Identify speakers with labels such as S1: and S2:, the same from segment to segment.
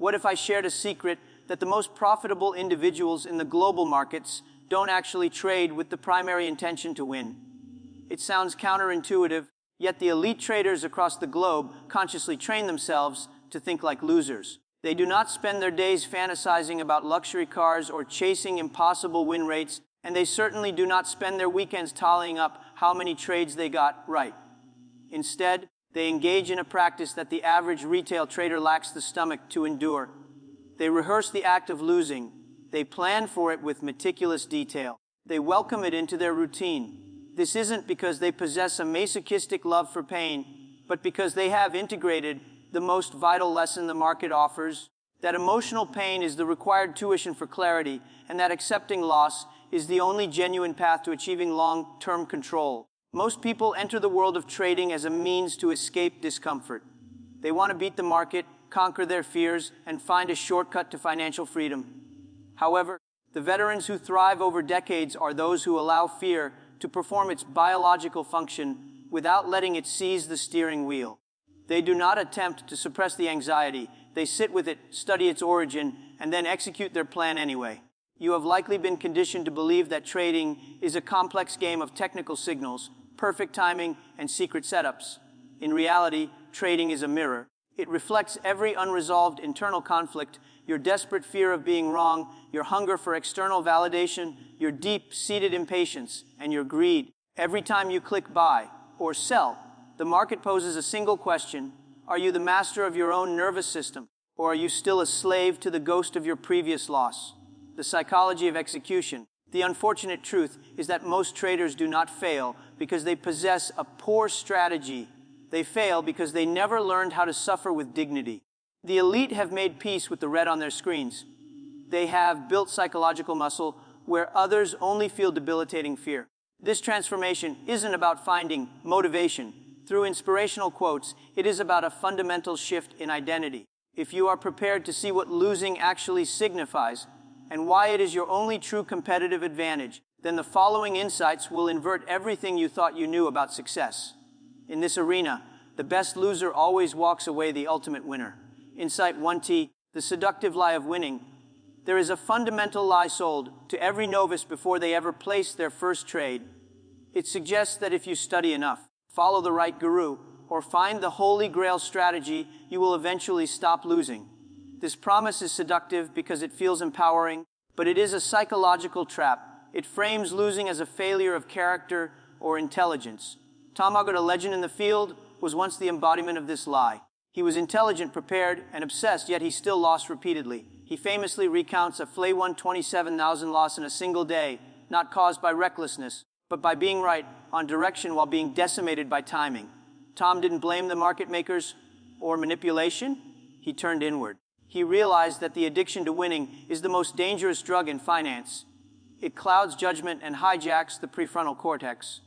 S1: What if I shared a secret that the most profitable individuals in the global markets don't actually trade with the primary intention to win? It sounds counterintuitive, yet the elite traders across the globe consciously train themselves to think like losers. They do not spend their days fantasizing about luxury cars or chasing impossible win rates, and they certainly do not spend their weekends tallying up how many trades they got right. Instead, they engage in a practice that the average retail trader lacks the stomach to endure. They rehearse the act of losing. They plan for it with meticulous detail. They welcome it into their routine. This isn't because they possess a masochistic love for pain, but because they have integrated the most vital lesson the market offers, that emotional pain is the required tuition for clarity, and that accepting loss is the only genuine path to achieving long-term control. Most people enter the world of trading as a means to escape discomfort. They want to beat the market, conquer their fears, and find a shortcut to financial freedom. However, the veterans who thrive over decades are those who allow fear to perform its biological function without letting it seize the steering wheel. They do not attempt to suppress the anxiety. They sit with it, study its origin, and then execute their plan anyway. You have likely been conditioned to believe that trading is a complex game of technical signals, perfect timing, and secret setups. In reality, trading is a mirror. It reflects every unresolved internal conflict, your desperate fear of being wrong, your hunger for external validation, your deep-seated impatience, and your greed. Every time you click buy or sell, the market poses a single question: are you the master of your own nervous system, or are you still a slave to the ghost of your previous loss? The psychology of execution. The unfortunate truth is that most traders do not fail because they possess a poor strategy. They fail because they never learned how to suffer with dignity. The elite have made peace with the red on their screens. They have built psychological muscle where others only feel debilitating fear. This transformation isn't about finding motivation through inspirational quotes. It is about a fundamental shift in identity. If you are prepared to see what losing actually signifies and why it is your only true competitive advantage, then the following insights will invert everything you thought you knew about success. In this arena, the best loser always walks away the ultimate winner. Insight 1T, the seductive lie of winning. There is a fundamental lie sold to every novice before they ever place their first trade. It suggests that if you study enough, follow the right guru, or find the Holy Grail strategy, you will eventually stop losing. This promise is seductive because it feels empowering, but it is a psychological trap. It frames losing as a failure of character or intelligence. Tom Agard, a legend in the field, was once the embodiment of this lie. He was intelligent, prepared, and obsessed, yet he still lost repeatedly. He famously recounts a Flay 127,000 loss in a single day, not caused by recklessness, but by being right on direction while being decimated by timing. Tom didn't blame the market makers or manipulation. He turned inward. He realized that the addiction to winning is the most dangerous drug in finance. It clouds judgment and hijacks the prefrontal cortex.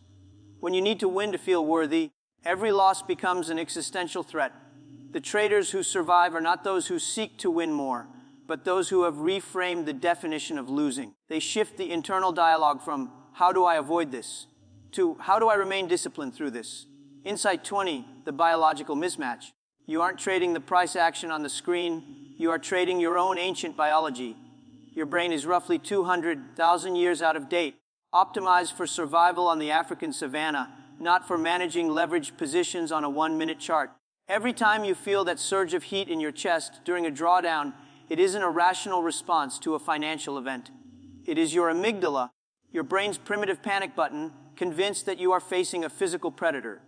S1: When you need to win to feel worthy, every loss becomes an existential threat. The traders who survive are not those who seek to win more, but those who have reframed the definition of losing. They shift the internal dialogue from, how do I avoid this, to, how do I remain disciplined through this? Insight 20, the biological mismatch. You aren't trading the price action on the screen, you are trading your own ancient biology. Your brain is roughly 200,000 years out of date, optimized for survival on the African savanna, not for managing leveraged positions on a 1-minute chart. Every time you feel that surge of heat in your chest during a drawdown, it isn't a rational response to a financial event. It is your amygdala, your brain's primitive panic button, convinced that you are facing a physical predator.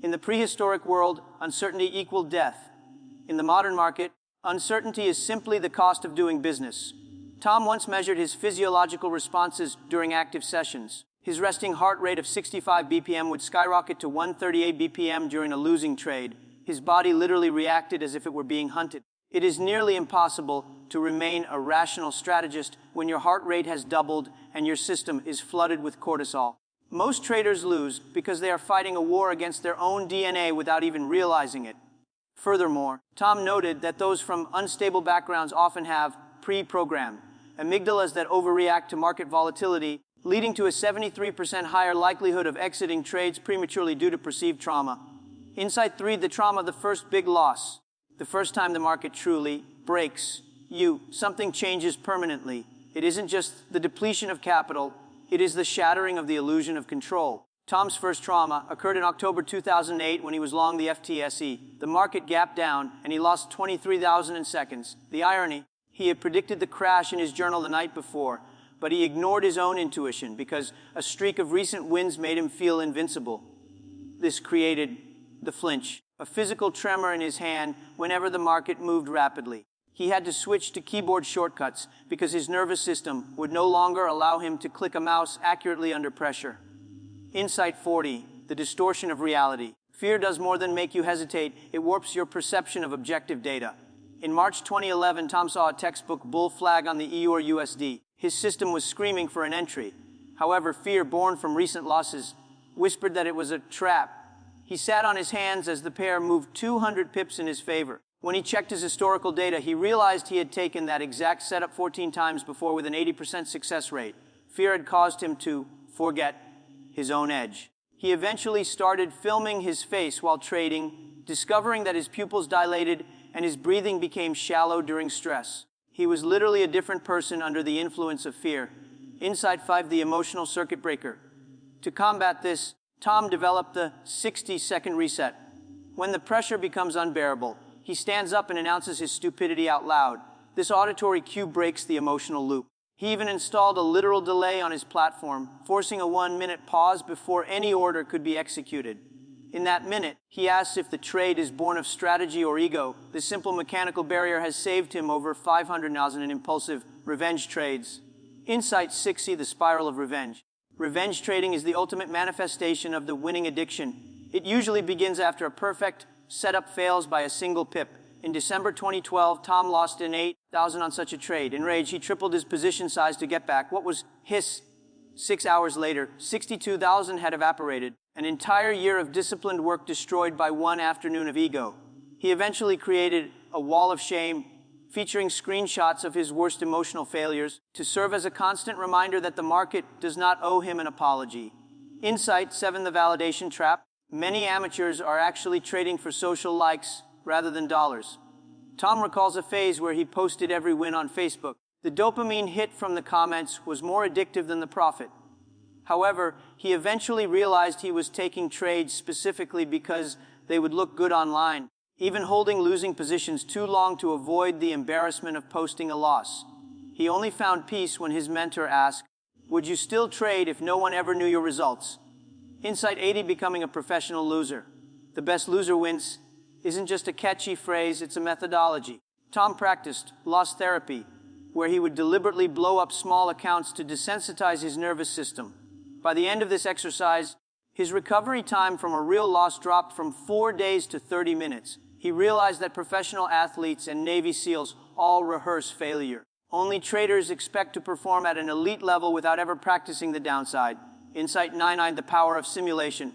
S1: In the prehistoric world, uncertainty equaled death. In the modern market, uncertainty is simply the cost of doing business. Tom once measured his physiological responses during active sessions. His resting heart rate of 65 BPM would skyrocket to 138 BPM during a losing trade. His body literally reacted as if it were being hunted. It is nearly impossible to remain a rational strategist when your heart rate has doubled and your system is flooded with cortisol. Most traders lose because they are fighting a war against their own DNA without even realizing it. Furthermore, Tom noted that those from unstable backgrounds often have pre-programmed amygdalas that overreact to market volatility, leading to a 73% higher likelihood of exiting trades prematurely due to perceived trauma. Insight 3, the trauma of the first big loss. The first time the market truly breaks you, something changes permanently. It isn't just the depletion of capital, it is the shattering of the illusion of control. Tom's first trauma occurred in October 2008 when he was long the FTSE. The market gapped down and he lost 23,000 in seconds. The irony, he had predicted the crash in his journal the night before, but he ignored his own intuition because a streak of recent wins made him feel invincible. This created the flinch, a physical tremor in his hand whenever the market moved rapidly. He had to switch to keyboard shortcuts because his nervous system would no longer allow him to click a mouse accurately under pressure. Insight 40, the distortion of reality. Fear does more than make you hesitate, it warps your perception of objective data. In March 2011, Tom saw a textbook bull flag on the EU or USD. His system was screaming for an entry. However, fear born from recent losses whispered that it was a trap. He sat on his hands as the pair moved 200 pips in his favor. When he checked his historical data, he realized he had taken that exact setup 14 times before with an 80% success rate. Fear had caused him to forget his own edge. He eventually started filming his face while trading, discovering that his pupils dilated and his breathing became shallow during stress. He was literally a different person under the influence of fear. Insight 5, the emotional circuit breaker. To combat this, Tom developed the 60-second reset. When the pressure becomes unbearable, he stands up and announces his stupidity out loud. This auditory cue breaks the emotional loop. He even installed a literal delay on his platform, forcing a 1-minute pause before any order could be executed. In that minute, he asks if the trade is born of strategy or ego. This simple mechanical barrier has saved him over 500,000 in impulsive revenge trades. Insight 60, the spiral of revenge. Revenge trading is the ultimate manifestation of the winning addiction. It usually begins after a perfect setup fails by a single pip. In December 2012, Tom lost an 8,000 on such a trade. Enraged, he tripled his position size to get back what was his. 6 hours later, 62,000 had evaporated. An entire year of disciplined work destroyed by one afternoon of ego. He eventually created a wall of shame, featuring screenshots of his worst emotional failures, to serve as a constant reminder that the market does not owe him an apology. Insight 7, the validation trap. Many amateurs are actually trading for social likes rather than dollars. Tom recalls a phase where he posted every win on Facebook. The dopamine hit from the comments was more addictive than the profit. However, he eventually realized he was taking trades specifically because they would look good online, even holding losing positions too long to avoid the embarrassment of posting a loss. He only found peace when his mentor asked, "Would you still trade if no one ever knew your results?" Insight 80, becoming a professional loser. The best loser wins isn't just a catchy phrase, it's a methodology. Tom practiced loss therapy, where he would deliberately blow up small accounts to desensitize his nervous system. By the end of this exercise, his recovery time from a real loss dropped from 4 days to 30 minutes. He realized that professional athletes and Navy SEALs all rehearse failure. Only traders expect to perform at an elite level without ever practicing the downside. Insight 99, the power of simulation.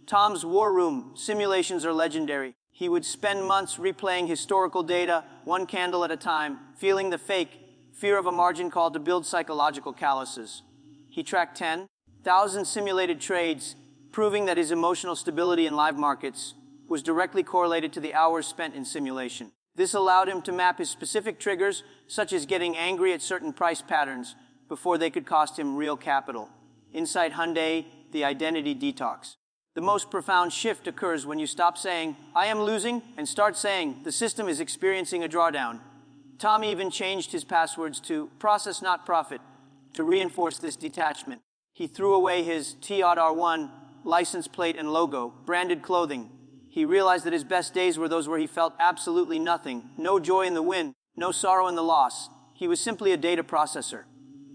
S1: Tom's war room simulations are legendary. He would spend months replaying historical data, one candle at a time, feeling the fake fear of a margin call to build psychological calluses. He tracked 10,000 simulated trades, proving that his emotional stability in live markets was directly correlated to the hours spent in simulation. This allowed him to map his specific triggers, such as getting angry at certain price patterns, before they could cost him real capital. Insight Hyundai, the identity detox. The most profound shift occurs when you stop saying, "I am losing," and start saying, "The system is experiencing a drawdown." Tom even changed his passwords to "process not profit" to reinforce this detachment. He threw away his TR1 license plate and logo, branded clothing. He realized that his best days were those where he felt absolutely nothing, no joy in the win, no sorrow in the loss. He was simply a data processor.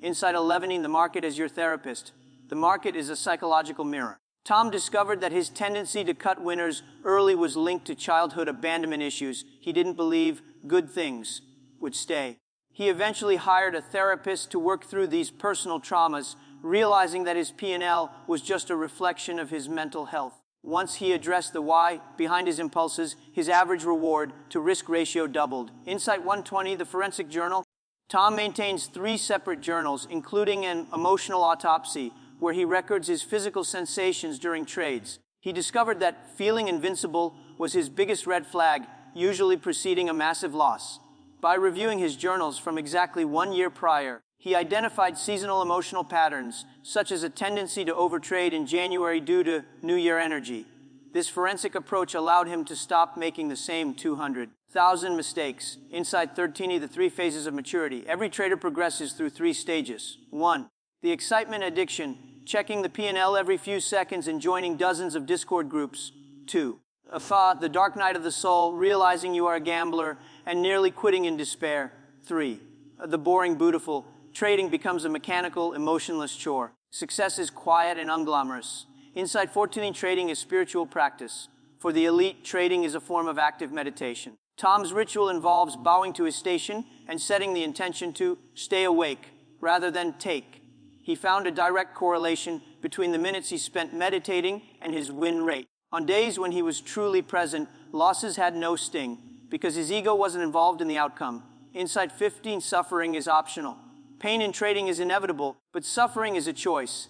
S1: Insight 11, the market as your therapist. The market is a psychological mirror. Tom discovered that his tendency to cut winners early was linked to childhood abandonment issues. He didn't believe good things would stay. He eventually hired a therapist to work through these personal traumas, realizing that his P&L was just a reflection of his mental health. Once he addressed the why behind his impulses, his average reward to risk ratio doubled. Insight 120, the forensic journal. Tom maintains 3 separate journals, including an emotional autopsy, where he records his physical sensations during trades. He discovered that feeling invincible was his biggest red flag, usually preceding a massive loss. By reviewing his journals from exactly 1 year prior, he identified seasonal emotional patterns, such as a tendency to overtrade in January due to New Year energy. This forensic approach allowed him to stop making the same 200,000 mistakes. Inside 13, the 3 phases of maturity. Every trader progresses through 3 stages. 1. The excitement addiction, checking the P&L every few seconds and joining dozens of Discord groups. 2. The dark night of the soul, realizing you are a gambler and nearly quitting in despair. 3. The boring beautiful, trading becomes a mechanical, emotionless chore. Success is quiet and unglamorous. Inside 14, trading is spiritual practice. For the elite, trading is a form of active meditation. Tom's ritual involves bowing to his station and setting the intention to stay awake rather than take. He found a direct correlation between the minutes he spent meditating and his win rate. On days when he was truly present, losses had no sting because his ego wasn't involved in the outcome. Inside 15, suffering is optional. Pain in trading is inevitable, but suffering is a choice.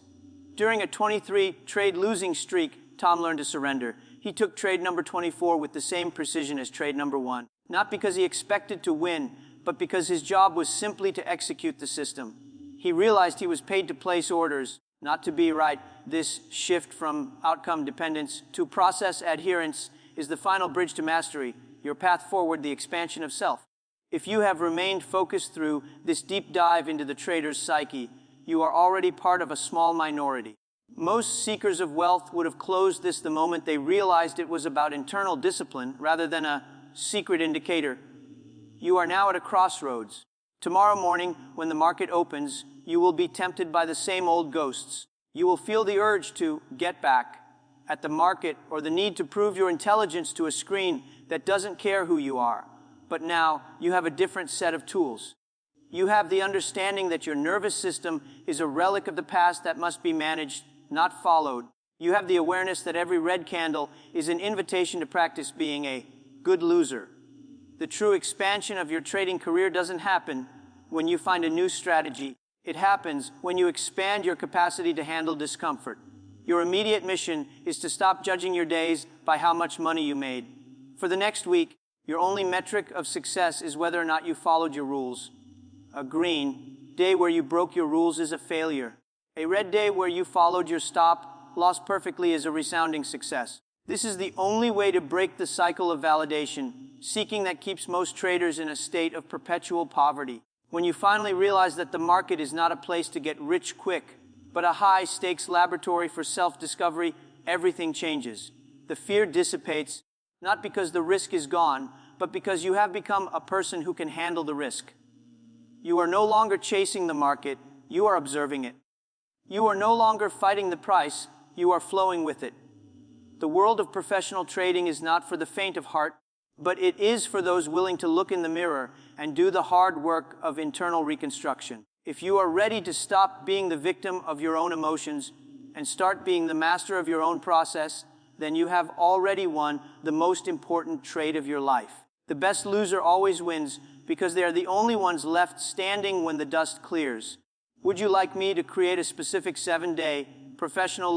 S1: During a 23-trade losing streak, Tom learned to surrender. He took trade number 24 with the same precision as trade number 1. Not because he expected to win, but because his job was simply to execute the system. He realized he was paid to place orders, not to be right. This shift from outcome dependence to process adherence is the final bridge to mastery, your path forward, the expansion of self. If you have remained focused through this deep dive into the trader's psyche, you are already part of a small minority. Most seekers of wealth would have closed this the moment they realized it was about internal discipline rather than a secret indicator. You are now at a crossroads. Tomorrow morning, when the market opens, you will be tempted by the same old ghosts. You will feel the urge to get back at the market or the need to prove your intelligence to a screen that doesn't care who you are. But now, you have a different set of tools. You have the understanding that your nervous system is a relic of the past that must be managed, not followed. You have the awareness that every red candle is an invitation to practice being a good loser. The true expansion of your trading career doesn't happen when you find a new strategy. It happens when you expand your capacity to handle discomfort. Your immediate mission is to stop judging your days by how much money you made. For the next week, your only metric of success is whether or not you followed your rules. A green day where you broke your rules is a failure. A red day where you followed your stop-loss perfectly is a resounding success. This is the only way to break the cycle of validation, seeking that keeps most traders in a state of perpetual poverty. When you finally realize that the market is not a place to get rich quick, but a high-stakes laboratory for self-discovery, everything changes. The fear dissipates, not because the risk is gone, but because you have become a person who can handle the risk. You are no longer chasing the market, you are observing it. You are no longer fighting the price, you are flowing with it. The world of professional trading is not for the faint of heart, but it is for those willing to look in the mirror and do the hard work of internal reconstruction. If you are ready to stop being the victim of your own emotions and start being the master of your own process, then you have already won the most important trade of your life. The best loser always wins because they are the only ones left standing when the dust clears. Would you like me to create a specific 7-day professional